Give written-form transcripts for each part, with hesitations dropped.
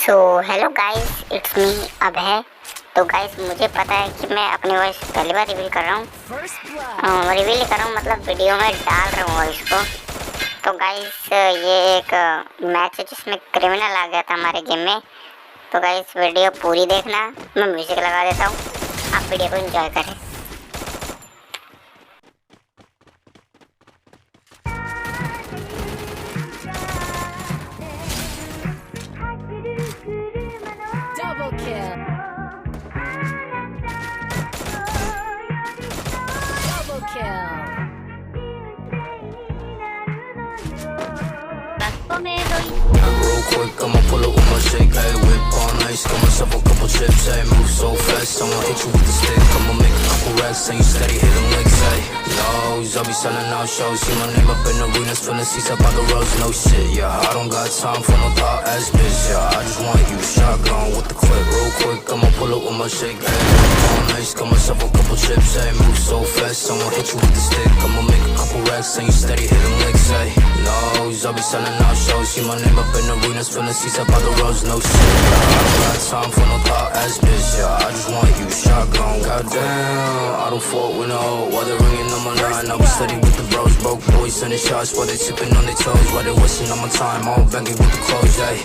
So hello guys, it's me Abhay. तो guys मुझे पता है कि मैं अपनी वॉइस पहली बार रिवील कर रहा हूँ, रिवील कर रहा हूँ मतलब वीडियो में डाल रहा हूँ वॉइस को। तो गाइस ये एक मैच है जिसमें क्रिमिनल आ गया था हमारे गेम में। तो गाइस वीडियो पूरी देखना, मैं म्यूजिक लगा देता हूँ, आप वीडियो को एंजॉय करें। Double kill. Double kill. Real quick, I'ma pull up with my shake, ayy, whip on ice, got myself a couple chips, ayy, move so fast, I'ma hit you with the stick, I'ma make a couple racks, ain't steady hitting licks, ayy, lows, I'll be selling out shows, see my name up in arenas, filling seats up by the roads, no shit, yeah, I don't got time for no thought ass bitch, yeah, I just want you, shotgun with the clip, real quick, I'ma pull up with my shake, ayy, whip on ice, got myself a couple chips, ayy, move so fast, I'ma hit you with the stick, I'ma make a couple racks, ain't steady hitting licks, ayy, lows, I'll be selling out shows, see my name up in arenas, filling seats up by the roads, no shit, yeah, I don't got time for no thought ass bitch, yeah, I just want you, shotgun, goddamn, I don't fuck with no, while they ringing on my line, I'll be steady with the bros, broke boys sending shots, while they tipping on their toes, while they wasting on my time, all begging with the clothes, ayy,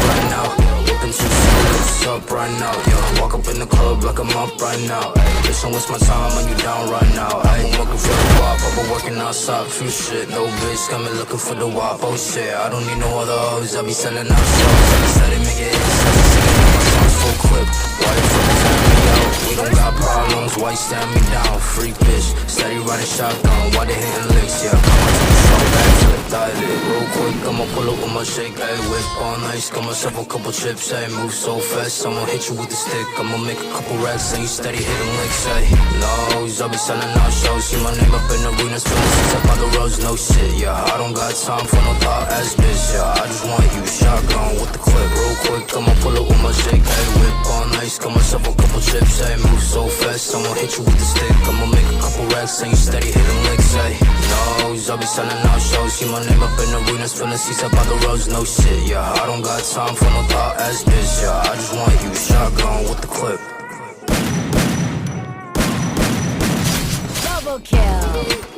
right now, whipping too slow, what's up right now, yeah, walk up in the club like I'm up right now, ayy, listen, what's my time, when you down right now, ayy, I'm working for the wop, I've been working outside, few shit, no bitch, got me looking for the wop, oh shit, I don't need no other hoes, I be selling out shows, I be steady making hits, I be singing on my songs full clip, why you fucking tell me out, we don't got problems, why you stand me down, freak bitch, steady riding shotgun, why they hitting licks, yeah, come on to the show, backflip, dial it, real quick, I'ma pull up with my shake, ayy, whip on ice, got myself a couple chips, ayy, move so fast, I'ma hit you with the stick, I'ma make a couple racks, ain't steady hitting licks, ayy, lows, I'll be selling out shows, see my name up in arenas, filling seats up by the roads, no shit, yeah, I don't got time for no thought ass bitch, yeah, I just want you, shotgun with the clip, real quick, I'ma pull up with my shake, ayy, whip on ice, got myself a couple chips, ayy, move so fast, I'ma hit you with the stick, I'ma make a couple racks, ain't steady hitting licks, ayy, lows, I'll be selling out shows, see my name up in arenas, filling seats up by the roads, no shit, yeah, I don't got time for no thought ass bitch, yeah, I just want you, shotgun with the clip. Double kill.